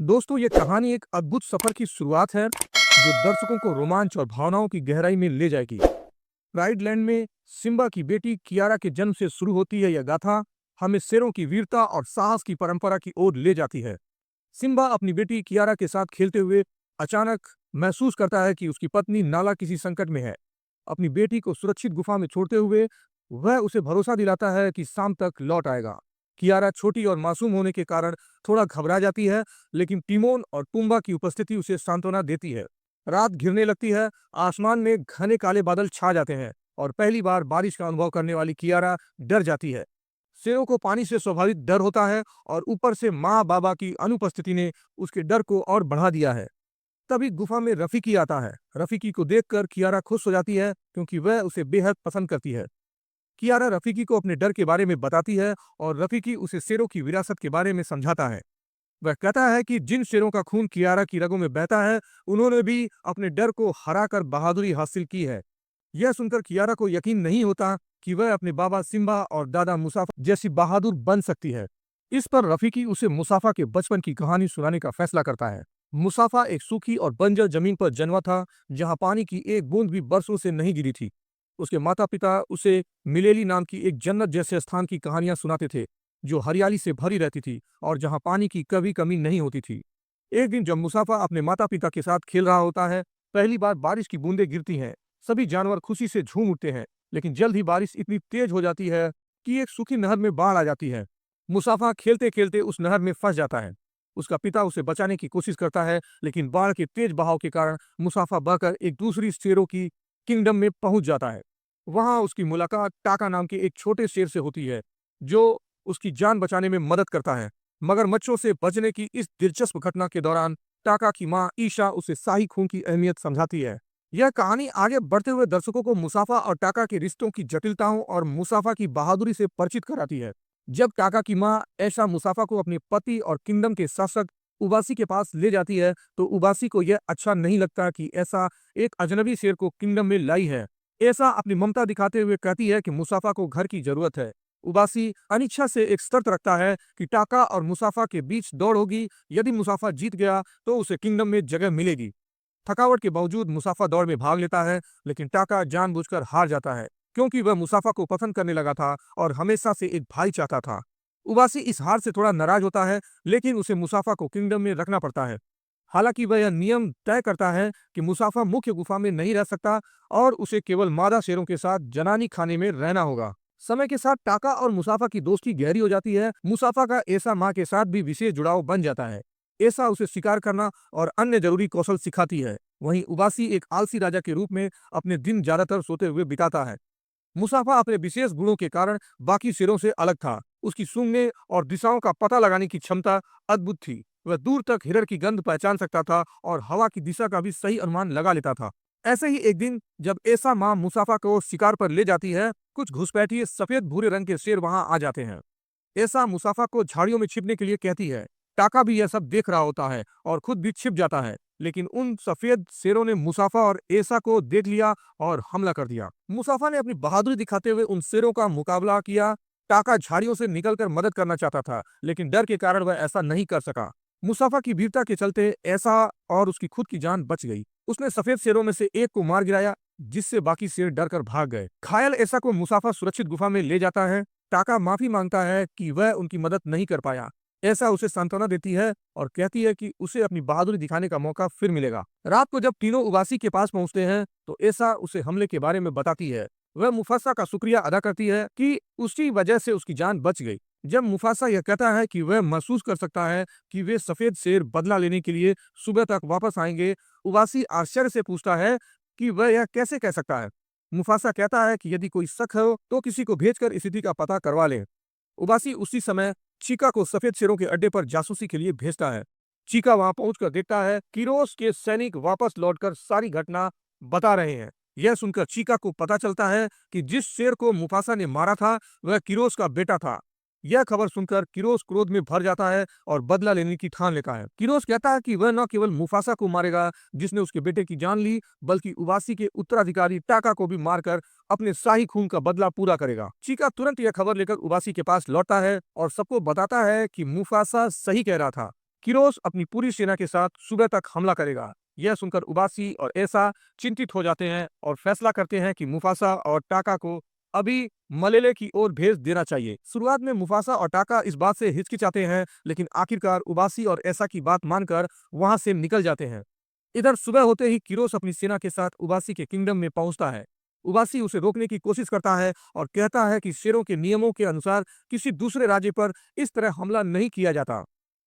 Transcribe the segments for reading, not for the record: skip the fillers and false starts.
दोस्तों, ये कहानी एक अद्भुत सफर की शुरुआत है जो दर्शकों को रोमांच और भावनाओं की गहराई में ले जाएगी। राइडलैंड में सिम्बा की बेटी कियारा के जन्म से शुरू होती है यह गाथा हमें शेरों की वीरता और साहस की परंपरा की ओर ले जाती है। सिम्बा अपनी बेटी कियारा के साथ खेलते हुए अचानक महसूस करता है कि उसकी पत्नी नाला किसी संकट में है। अपनी बेटी को सुरक्षित गुफा में छोड़ते हुए वह उसे भरोसा दिलाता है कि शाम तक लौट आएगा। कियारा छोटी और मासूम होने के कारण थोड़ा घबरा जाती है, लेकिन टिमोन और पुम्बा की उपस्थिति उसे सांत्वना देती है। रात घिरने लगती है, आसमान में घने काले बादल छा जाते हैं और पहली बार बारिश का अनुभव करने वाली कियारा डर जाती है। शेरों को पानी से स्वाभाविक डर होता है और ऊपर से माँ बाबा की अनुपस्थिति ने उसके डर को और बढ़ा दिया है। तभी गुफा में रफीकी आता है। रफीकी को देखकर कियारा खुश हो जाती है क्योंकि वह उसे बेहद पसंद करती है। कियारा रफीकी को अपने डर के बारे में बताती है और रफीकी उसे शेरों की विरासत के बारे में समझाता है। वह कहता है कि जिन शेरों का खून कियारा की रगों में बहता है, उन्होंने भी अपने डर को हराकर बहादुरी हासिल की है। यह सुनकर कियारा को यकीन नहीं होता कि वह अपने बाबा सिम्बा और दादा मुसाफा जैसी बहादुर बन सकती है। इस पर रफीकी उसे मुसाफा के बचपन की कहानी सुनाने का फैसला करता है। मुसाफा एक सूखी और बंजर जमीन पर जन्मा था, जहां पानी की एक बूंद भी बरसों से नहीं गिरी थी। उसके माता पिता उसे मिलेली नाम की एक जन्नत जैसे स्थान की कहानियां सुनाते थे, जो हरियाली से भरी रहती थी और जहां पानी की कभी कमी नहीं होती थी। एक दिन जब मुसाफा अपने माता पिता के साथ खेल रहा होता है, पहली बार बारिश की बूंदें गिरती हैं। सभी जानवर खुशी से झूम उठते हैं, लेकिन जल्द ही बारिश इतनी तेज हो जाती है कि एक सूखी नहर में बाढ़ आ जाती है। मुसाफा खेलते खेलते उस नहर में फंस जाता है। उसका पिता उसे बचाने की कोशिश करता है, लेकिन बाढ़ के तेज बहाव के कारण मुसाफा बहकर एक दूसरी शेरों की किंगडम में पहुंच जाता है। वहां उसकी मुलाकात टाका नाम के एक छोटे शेर से होती है, जो उसकी जान बचाने में मदद करता है। मगरमच्छों से बचने की इस दिलचस्प घटना के दौरान टाका की मां ईशा उसे शाही खून की अहमियत समझाती है। यह कहानी आगे बढ़ते हुए दर्शकों को मुसाफा और टाका के रिश्तों की जटिलताओं और मुसाफा की बहादुरी से परिचित कराती है। जब टाका की मां ऐशा मुसाफा को अपने पति और किंगडम के शासक उबासी के पास ले जाती है, तो उबासी को यह अच्छा नहीं लगता कि ऐसा एक अजनबी शेर को किंगडम में लाई है। ऐसा अपनी ममता दिखाते हुए कहती है कि मुसाफा को घर की जरूरत है। उबासी अनिच्छा से एक शर्त रखता है कि टाका और मुसाफा के बीच दौड़ होगी। यदि मुसाफा जीत गया तो उसे किंगडम में जगह मिलेगी। थकावट के बावजूद मुसाफा दौड़ में भाग लेता है, लेकिन टाका जानबूझकर हार जाता है, क्योंकि वह मुसाफा को पसंद करने लगा था और हमेशा से एक भाई चाहता था। उबासी इस हार से थोड़ा नाराज होता है, लेकिन उसे मुसाफा को किंगडम में रखना पड़ता है। हालांकि वह यह नियम तय करता है कि मुसाफा मुख्य गुफा में नहीं रह सकता और उसे केवल मादा शेरों के साथ जनानी खाने में रहना होगा। समय के साथ टाका और मुसाफा की दोस्ती गहरी हो जाती है। मुसाफा का ऐसा माँ के साथ भी विशेष जुड़ाव बन जाता है। ऐसा उसे शिकार करना और अन्य जरूरी कौशल सिखाती है। वहीं उबासी एक आलसी राजा के रूप में अपने दिन ज्यादातर सोते हुए बिताता है। मुसाफा अपने विशेष गुणों के कारण बाकी शेरों से अलग था। उसकी सूंघने और दिशाओं का पता लगाने की क्षमता अद्भुत थी। वह दूर तक हिरन की गंध पहचान सकता था और हवा की दिशा का भी सही अनुमान लगा लेता था। ऐसे ही एक दिन जब ऐसा माँ मुसाफा को शिकार पर ले जाती है, कुछ घुसपैठिए सफेद भूरे रंग के शेर वहां आ जाते हैं। ऐसा मुसाफा को झाड़ियों में छिपने के लिए कहती है। टाका भी यह सब देख रहा होता है और खुद भी छिप जाता है, लेकिन उन सफेद शेरों ने मुसाफा और ऐसा को देख लिया और हमला कर दिया। मुसाफा ने अपनी बहादुरी दिखाते हुए उन शेरों का मुकाबला किया। टाका झाड़ियों से निकलकर मदद करना चाहता था, लेकिन डर के कारण वह ऐसा नहीं कर सका। मुसाफा की वीरता के चलते ऐसा और उसकी खुद की जान बच गई। उसने सफेद शेरों में से एक को मार गिराया, जिससे बाकी शेर डरकर भाग गए। घायल ऐसा को मुसाफा सुरक्षित गुफा में ले जाता है। टाका माफी मांगता है कि वह उनकी मदद नहीं कर पाया। ऐसा उसे सांत्वना देती है और कहती है कि उसे अपनी बहादुरी दिखाने का मौका फिर मिलेगा। रात को जब तीनों उबासी के पास पहुंचते हैं, तो ऐसा उसे हमले के बारे में बताती है। वह मुफासा का शुक्रिया अदा करती है कि उसकी वजह से उसकी जान बच गई। जब मुफासा यह कहता है कि वह महसूस कर सकता है कि वे सफेद शेर बदला लेने के लिए सुबह तक वापस आएंगे, उबासी आश्चर्य से पूछता है कि वह यह कैसे कह सकता है। मुफासा कहता है कि यदि कोई शक हो तो किसी को भेजकर स्थिति का पता करवा ले। उबासी उसी समय चीका को सफेद शेरों के अड्डे पर जासूसी के लिए भेजता है। चीका वहां पहुंचकर देखता है किरोस के सैनिक वापस लौटकर सारी घटना बता रहे हैं। यह सुनकर चीका को पता चलता है कि जिस शेर को मुफासा ने मारा था वह किरोस का बेटा था। यह खबर सुनकर किरोस क्रोध में भर जाता है और बदला लेने की ठान लेता है। किरोस कहता है कि वह न केवल मुफासा को मारेगा जिसने उसके बेटे की जान ली, बल्कि उबासी के उत्तराधिकारी टाका को भी मारकर अपने शाही खून का बदला पूरा करेगा। चीका तुरंत यह खबर लेकर उबासी के पास लौटता है और सबको बताता है कि मुफासा सही कह रहा था। किरोस अपनी पूरी सेना के साथ सुबह तक हमला करेगा। यह सुनकर उबासी और ऐसा चिंतित हो जाते हैं और फैसला करते हैं कि मुफासा और टाका को अभी मलेले की ओर भेज देना चाहिए। शुरुआत में मुफासा और टाका इस बात से हिचकिचाते हैं, लेकिन आखिरकार उबासी और ऐसा की बात मानकर वहां से निकल जाते हैं। इधर सुबह होते ही किरोस अपनी सेना के साथ उबासी के किंगडम में पहुंचता है। उबासी उसे रोकने की कोशिश करता है और कहता है कि शेरों के नियमों के अनुसार किसी दूसरे राज्य पर इस तरह हमला नहीं किया जाता।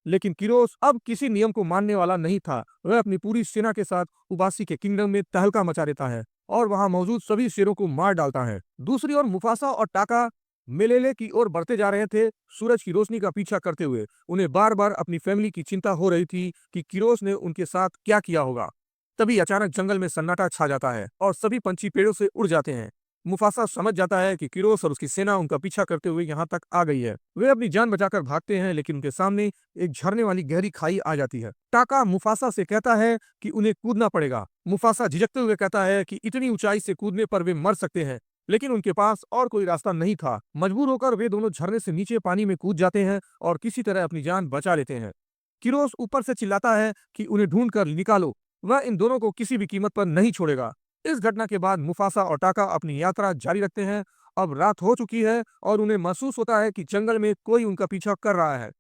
लेकिन किरोस अब किसी नियम को मानने वाला नहीं था। वह अपनी पूरी सेना के साथ उबासी के किंगडम में तहलका मचा देता है और वहां मौजूद सभी शेरों को मार डालता है। दूसरी ओर मुफासा और टाका मेलेले की ओर बढ़ते जा रहे थे, सूरज की रोशनी का पीछा करते हुए। उन्हें बार बार अपनी फैमिली की चिंता हो रही थी कि किरोस ने उनके साथ क्या किया होगा। तभी अचानक जंगल में सन्नाटा छा जाता है और सभी पंछी पेड़ों से उड़ जाते हैं। मुफासा समझ जाता है कि किरोस और उसकी सेना उनका पीछा करते हुए यहाँ तक आ गई है। वे अपनी जान बचाकर भागते हैं, लेकिन उनके सामने एक झरने वाली गहरी खाई आ जाती है। टाका मुफासा से कहता है कि उन्हें कूदना पड़ेगा। मुफासा झिझकते हुए कहता है कि इतनी ऊंचाई से कूदने पर वे मर सकते हैं, लेकिन उनके पास और कोई रास्ता नहीं था। मजबूर होकर वे दोनों झरने से नीचे पानी में कूद जाते हैं और किसी तरह अपनी जान बचा लेते हैं। किरोस ऊपर से चिल्लाता है कि उन्हें ढूंढ कर निकालो। वह इन दोनों को किसी भी कीमत पर नहीं छोड़ेगा। इस घटना के बाद मुफासा और टाका अपनी यात्रा जारी रखते हैं। अब रात हो चुकी है और उन्हें महसूस होता है कि जंगल में कोई उनका पीछा कर रहा है।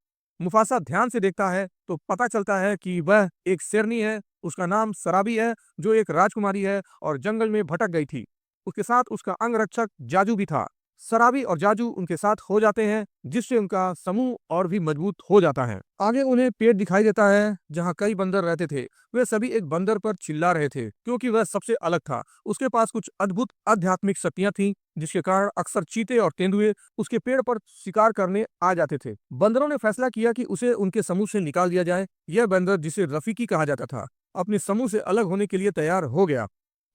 मुफासा ध्यान से देखता है तो पता चलता है कि वह एक शेरनी है। उसका नाम सराबी है, जो एक राजकुमारी है और जंगल में भटक गई थी। उसके साथ उसका अंगरक्षक जाजू भी था। सराबी और जाजू उनके साथ हो जाते हैं, जिससे उनका समूह और भी मजबूत हो जाता है। आगे उन्हें पेड़ दिखाई देता है जहाँ कई बंदर रहते थे। वे सभी एक बंदर पर चिल्ला रहे थे क्योंकि वह सबसे अलग था। उसके पास कुछ अद्भुत आध्यात्मिक शक्तियां थीं, जिसके कारण अक्सर चीते और तेंदुए उसके पेड़ पर शिकार करने आ जाते थे। बंदरों ने फैसला किया कि उसे उनके समूह से निकाल दिया जाए। यह बंदर, जिसे रफीकी कहा जाता था, अपने समूह से अलग होने के लिए तैयार हो गया।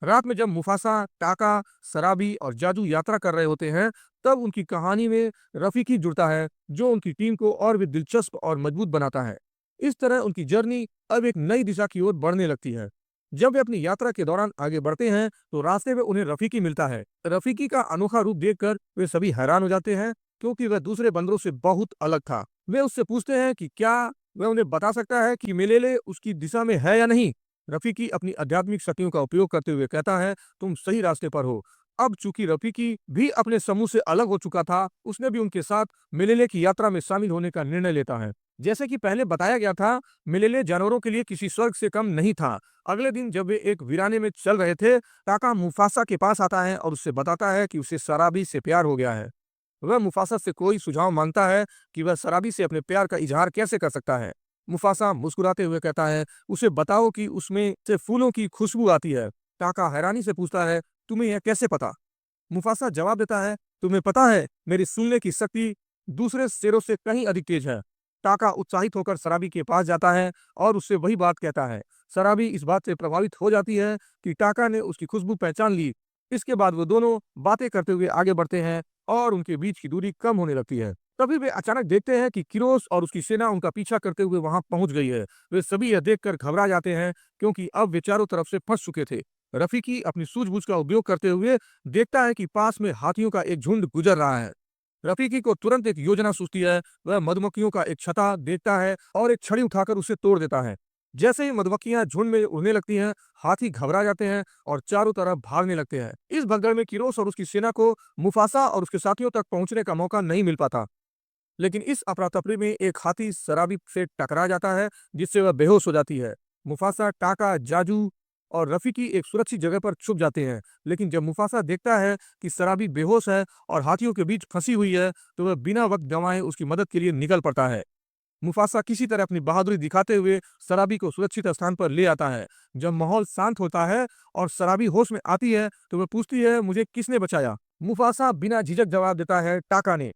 रात में जब मुफासा, टाका, सराबी और जादू यात्रा कर रहे होते हैं, तब उनकी कहानी में रफीकी जुड़ता है, जो उनकी टीम को और भी दिलचस्प और मजबूत बनाता है। इस तरह उनकी जर्नी अब एक नई दिशा की ओर बढ़ने लगती है। जब वे अपनी यात्रा के दौरान आगे बढ़ते हैं, तो रास्ते में उन्हें रफीकी मिलता है। रफीकी का अनोखा रूप देखकर वे सभी हैरान हो जाते हैं, क्योंकि वह दूसरे बंदरों से बहुत अलग था। वे उससे पूछते हैं कि क्या वह उन्हें बता सकता है कि मेलेले उसकी दिशा में है या नहीं। रफीकी अपनी आध्यात्मिक शक्तियों का उपयोग करते हुए कहता है, तुम सही रास्ते पर हो। अब चूंकि रफीकी भी अपने समूह से अलग हो चुका था, उसने भी उनके साथ मेलेले की यात्रा में शामिल होने का निर्णय लेता है। जैसे कि पहले बताया गया था, मेलेले जानवरों के लिए किसी स्वर्ग से कम नहीं था। अगले दिन जब वे एक वीराने में चल रहे थे, टाका मुफासा के पास आता है और उससे बताता है कि उसे सराबी से प्यार हो गया है। वह मुफासा से कोई सुझाव मांगता है कि वह सराबी से अपने प्यार का इजहार कैसे कर सकता है। मुफासा मुस्कुराते हुए कहता है, उसे बताओ कि उसमें से फूलों की खुशबू आती है। टाका हैरानी से पूछता है, तुम्हें यह कैसे पता? मुफासा जवाब देता है, तुम्हें पता है, मेरी सुनने की शक्ति दूसरे शेरों से कहीं अधिक तेज है। टाका उत्साहित होकर सराबी के पास जाता है और उससे वही बात कहता है। सराबी इस बात से प्रभावित हो जाती है कि टाका ने उसकी खुशबू पहचान ली। इसके बाद वो दोनों बातें करते हुए आगे बढ़ते हैं और उनके बीच की दूरी कम होने लगती है। तभी वे अचानक देखते हैं कि किरोस और उसकी सेना उनका पीछा करते हुए वहां पहुंच गई है। वे सभी यह देखकर घबरा जाते हैं, क्योंकि अब वे चारों तरफ से फंस चुके थे। रफीकी अपनी सूझबूझ का उपयोग करते हुए देखता है कि पास में हाथियों का एक झुंड गुजर रहा है। रफीकी को तुरंत एक योजना सूझती है। वह मधुमक्खियों का एक छत्ता देखता है और एक छड़ी उठाकर उसे तोड़ देता है। जैसे ही मधुमक्खियां झुंड में उड़ने लगती हैं, हाथी घबरा जाते हैं और चारों तरफ भागने लगते हैं। इस भगदड़ में किरोस और उसकी सेना को मुफासा और उसके साथियों तक पहुंचने का मौका नहीं मिल पाता। लेकिन इस अफरा-तफरी में एक हाथी सराबी से टकरा जाता है, जिससे वह बेहोश हो जाती है। मुफासा, टाका, जाजू और रफीकी एक सुरक्षित जगह पर छुप जाते हैं। लेकिन जब मुफासा देखता है कि सराबी बेहोश है और हाथियों के बीच फंसी हुई है, तो वह बिना वक्त गंवाए उसकी मदद के लिए निकल पड़ता है। मुफासा किसी तरह अपनी बहादुरी दिखाते हुए सराबी को सुरक्षित स्थान पर ले आता है। जब माहौल शांत होता है और सराबी होश में आती है, तो वह पूछती है, मुझे किसने बचाया? मुफासा बिना झिझक जवाब देता है, टाका ने।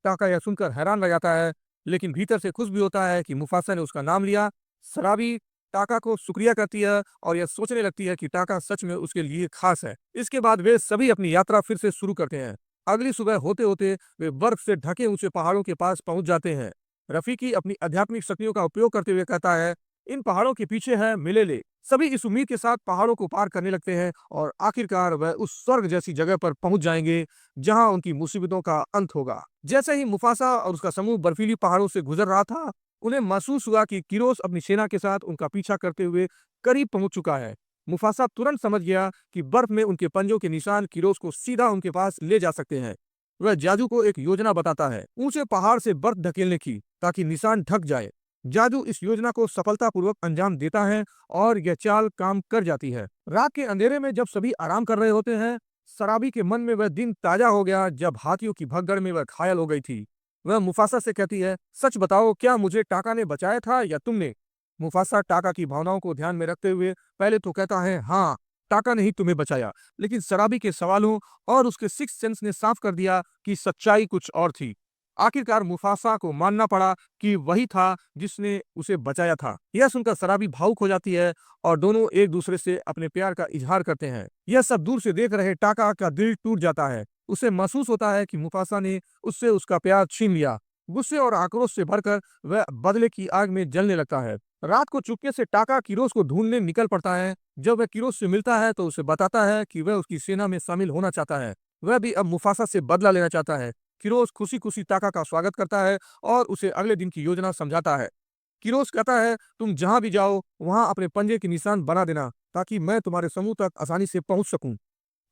टाका यह सुनकर हैरान रह जाता है, लेकिन भीतर से खुश भी होता है कि मुफासा ने उसका नाम लिया। सराबी टाका को शुक्रिया करती है और यह सोचने लगती है कि टाका सच में उसके लिए खास है। इसके बाद वे सभी अपनी यात्रा फिर से शुरू करते हैं। अगली सुबह होते होते वे बर्फ से ढके ऊंचे पहाड़ों के पास पहुंच जाते हैं। रफीकी अपनी आध्यात्मिक शक्तियों का उपयोग करते हुए कहता है, इन पहाड़ों के पीछे है मिलेले। सभी इस उम्मीद के साथ पहाड़ों को पार करने लगते हैं और आखिरकार वह उस स्वर्ग जैसी जगह पर पहुंच जाएंगे, जहां उनकी मुसीबतों का अंत होगा। जैसे ही मुफासा और उसका समूह बर्फीली पहाड़ों से गुजर रहा था, उन्हें महसूस हुआ कि किरोस अपनी सेना के साथ उनका पीछा करते हुए करीब पहुंच चुका है। मुफासा तुरंत समझ गया कि बर्फ में उनके पंजों के निशान किरोस को सीधा उनके पास ले जा सकते हैं। वह जादू को एक योजना बताता है, ऊंचे पहाड़ से बर्फ धकेलने की, ताकि निशान ढक जाए। जादू इस योजना को सफलतापूर्वक अंजाम देता है और यह चाल काम कर जाती है। रात के अंधेरे में जब सभी आराम कर रहे होते हैं, सराबी के मन में वह दिन ताजा हो गया जब हाथियों की भगदड़ में वह घायल हो गई थी। वह मुफासा से कहती है, सच बताओ, क्या मुझे टाका ने बचाया था या तुमने? मुफासा टाका की भावनाओं को ध्यान में रखते हुए पहले तो कहता है, हाँ, टाका ने ही तुम्हें बचाया। लेकिन सराबी के सवालों और उसके सिक्स सेंस ने साफ कर दिया कि सच्चाई कुछ और थी। आखिरकार मुफासा को मानना पड़ा कि वही था जिसने उसे बचाया था। यह सुनकर सराबी भावुक हो जाती है और दोनों एक दूसरे से अपने प्यार का इजहार करते हैं। यह सब दूर से देख रहे टाका का दिल टूट जाता है। उसे महसूस होता है कि मुफासा ने उससे उसका प्यार छीन लिया। गुस्से और आक्रोश से भरकर वह बदले की आग में जलने लगता है। रात को चुपके से टाका किरोस को ढूंढने निकल पड़ता है। जब वह किरोस से मिलता है तो उसे बताता है कि वह उसकी सेना में शामिल होना चाहता है। वह भी अब मुफासा से बदला लेना चाहता है। किरोस खुशी खुशी टाका का स्वागत करता है और उसे अगले दिन की योजना समझाता है। किरोस कहता है, तुम जहां भी जाओ वहां अपने पंजे के निशान बना देना, ताकि मैं तुम्हारे समूह तक आसानी से पहुंच सकूं।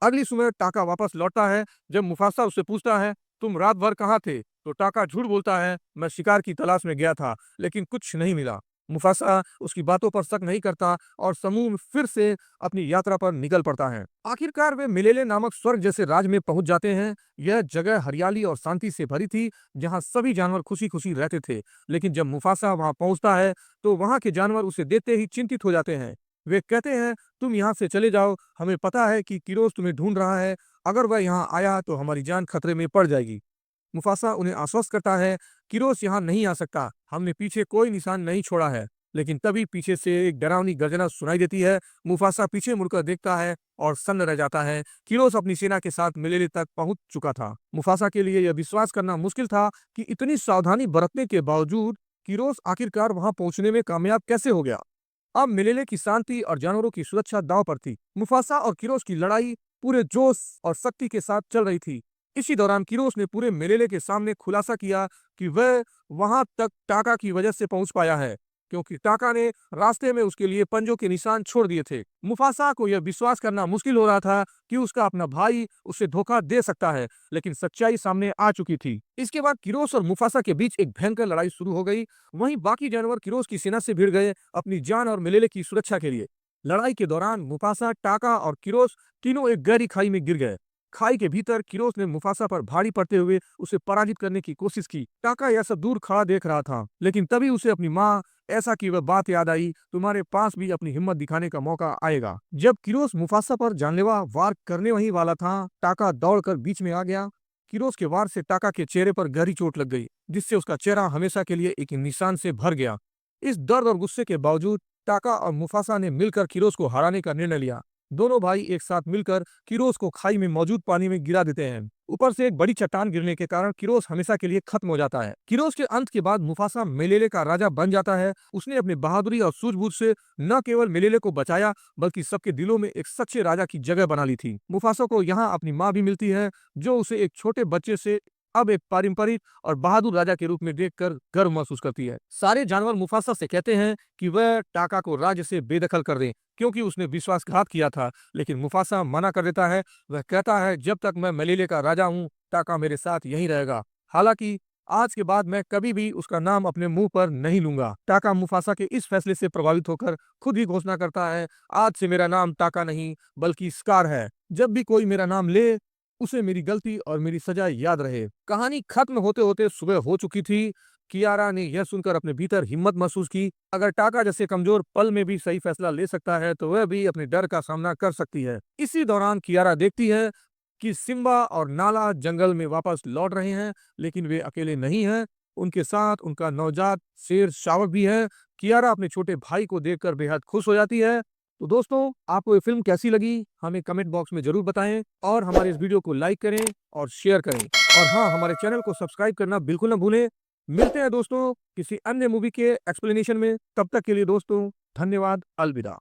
अगली सुबह टाका वापस लौटता है। जब मुफासा उससे पूछता है, तुम रात भर कहाँ थे, तो टाका झूठ बोलता है, मैं शिकार की तलाश में गया था, लेकिन कुछ नहीं मिला। मुफासा उसकी बातों पर शक नहीं करता और समूह फिर से अपनी यात्रा पर निकल पड़ता है। आखिरकार वे मिलेले नामक स्वर्ग जैसे राज में पहुंच जाते हैं। यह जगह हरियाली और शांति से भरी थी, जहां सभी जानवर खुशी खुशी रहते थे। लेकिन जब मुफासा वहां पहुंचता है तो वहां के जानवर उसे देखते ही चिंतित हो जाते हैं। वे कहते हैं, तुम यहाँ से चले जाओ, हमें पता है कि किरोस तुम्हें ढूंढ रहा है। अगर वह यहाँ आया तो हमारी जान खतरे में पड़ जाएगी। मुफासा उन्हें आश्वस्त करता है, किरोस यहाँ नहीं आ सकता, हमने पीछे कोई निशान नहीं छोड़ा है। लेकिन तभी पीछे से एक डरावनी गर्जना सुनाई देती है। मुफासा पीछे मुड़कर देखता है और सन्न रह जाता है। किरोस अपनी सेना के साथ मिलेले तक पहुंच चुका था। मुफासा के लिए यह विश्वास करना मुश्किल था कि इतनी सावधानी बरतने के बावजूद किरोस आखिरकार वहां पहुंचने में कामयाब कैसे हो गया। अब मिलेले की शांति और जानवरों की सुरक्षा दांव पर थी। मुफासा और किरोस की लड़ाई पूरे जोश और शक्ति के साथ चल रही थी। इसी दौरान किरोस ने पूरे मिलेले के सामने खुलासा किया कि वह वहां तक टाका की वजह से पहुंच पाया है, क्योंकि टाका ने रास्ते में उसके लिए पंजों के निशान छोड़ दिए थे। मुफासा को यह विश्वास करना मुश्किल हो रहा था कि उसका अपना भाई उसे धोखा दे सकता है, लेकिन सच्चाई सामने आ चुकी थी। इसके बाद किरोस और मुफासा के बीच एक भयंकर लड़ाई शुरू हो गई। वहीं बाकी जानवर किरोस की सेना से भिड़ गए अपनी जान और मिलेले की सुरक्षा के लिए। लड़ाई के दौरान मुफासा, टाका और किरोस तीनों एक गहरी खाई में गिर गए। खाई के भीतर किरोस ने मुफासा पर भारी पड़ते हुए उसे पराजित करने की कोशिश की। टाका यह सब दूर खड़ा देख रहा था, लेकिन तभी उसे अपनी माँ ऐसा की वह बात याद आई, तुम्हारे पास भी अपनी हिम्मत दिखाने का मौका आएगा। जब किरोस मुफासा पर जानलेवा वार करने वही वाला था, टाका दौड़कर बीच में आ गया। किरोस के वार से टाका के चेहरे पर गहरी चोट लग गई, जिससे उसका चेहरा हमेशा के लिए एक निशान से भर गया। इस दर्द और गुस्से के बावजूद टाका और मुफासा ने मिलकर किरोस को हराने का निर्णय लिया। दोनों भाई एक साथ मिलकर किरोस को खाई में मौजूद पानी में गिरा देते हैं। ऊपर से एक बड़ी चट्टान गिरने के कारण किरोस हमेशा के लिए खत्म हो जाता है। किरोस के अंत के बाद मुफासा मेलेले का राजा बन जाता है। उसने अपनी बहादुरी और सूझबूझ से न केवल मेलेले को बचाया, बल्कि सबके दिलों में एक सच्चे राजा की जगह बना ली थी। मुफासा को यहाँ अपनी माँ भी मिलती है, जो उसे एक छोटे बच्चे से अब एक पारंपरिक और बहादुर राजा के रूप में देखकर गर्व महसूस करती है। सारे जानवर मुफासा से कहते हैं कि वह टाका को राज्य से बेदखल कर दें, क्योंकि उसने विश्वासघात किया था। लेकिन मुफासा मना कर देता है। वह कहता है, जब तक मैं मेलेले का राजा हूँ, टाका मेरे साथ यहीं रहेगा। हालांकि आज के बाद मैं कभी भी उसका नाम अपने मुंह पर नहीं लूंगा। टाका मुफासा के इस फैसले से प्रभावित होकर खुद ही घोषणा करता है, आज से मेरा नाम टाका नहीं बल्कि स्कार है। जब भी कोई मेरा नाम ले, उसे मेरी गलती और मेरी सजा याद रहे। कहानी खत्म होते होते सुबह हो चुकी थी। कियारा ने यह सुनकर अपने भीतर हिम्मत महसूस की। अगर टाका जैसे कमजोर पल में भी सही फैसला ले सकता है, तो वह भी अपने डर का सामना कर सकती है। इसी दौरान कियारा देखती है कि सिम्बा और नाला जंगल में वापस लौट रहे हैं, लेकिन वे अकेले नहीं हैं। उनके साथ उनका नवजात शेर शावक भी है। कियारा अपने छोटे भाई को देखकर बेहद खुश हो जाती है। तो दोस्तों, आपको ये फिल्म कैसी लगी हमें कमेंट बॉक्स में जरूर बताएं और हमारे इस वीडियो को लाइक करें और शेयर करें। और हाँ, हमारे चैनल को सब्सक्राइब करना बिल्कुल ना भूलें। मिलते हैं दोस्तों किसी अन्य मूवी के एक्सप्लेनेशन में। तब तक के लिए दोस्तों, धन्यवाद, अलविदा।